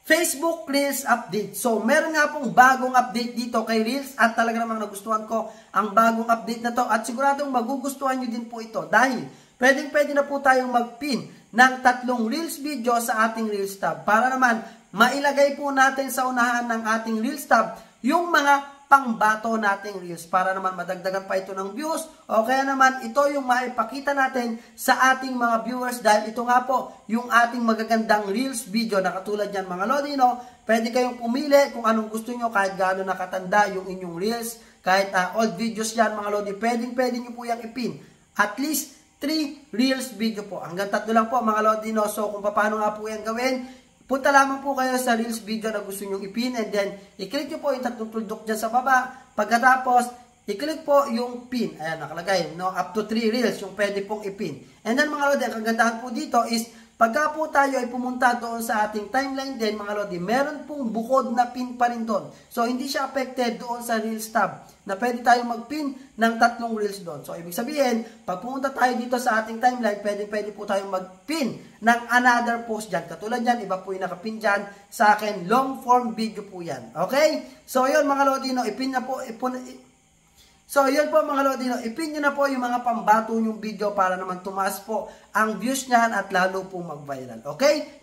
Facebook Reels update. So, meron nga pong bagong update dito kay Reels at talaga namang nagustuhan ko ang bagong update na to at siguradong magugustuhan nyo din po ito dahil pwede na po tayong mag-pin ng 3 Reels video sa ating Reels tab para naman mailagay po natin sa unahan ng ating Reels tab yung mga pangbato nating Reels para naman madagdagan pa ito ng views o kaya naman ito yung maipakita natin sa ating mga viewers dahil ito nga po yung ating magagandang Reels video na katulad yan mga Lodi, no? Pwede kayong pumili kung anong gusto nyo kahit gaano nakatanda yung inyong Reels, kahit old videos yan mga Lodi, pwede nyo po yung ipin. At least 3 Reels video po. Hanggang 3 lang po mga Lodi, no? So kung paano nga po yan gawin, punta lamang po kayo sa Reels video na gusto nyong ipin and then i-click nyo po yung 3 tuldok dyan sa baba. Pagkatapos, i-click po yung pin. Ayan, nakalagay, no? Up to 3 Reels yung pwede pong ipin. And then mga Lodi, ang kagandahan po dito is pagka po tayo ay pumunta doon sa ating timeline din mga Lodi, meron pong bukod na pin pa rin doon. So, hindi siya affected doon sa Reels tab na pwede tayo mag-pin ng 3 Reels doon. So, ibig sabihin, pag pumunta tayo dito sa ating timeline, pwede po tayo mag-pin ng another post dyan. Katulad yan, iba po yung nakapin dyan sa akin. Long form video po yan. Okay? So, yun mga Lodi, no, ipin na po, so, yun po mga Lodi, no, ipin nyo na po yung mga pambato yung video para naman tumaas po ang views niyan at lalo po mag-viral. Okay?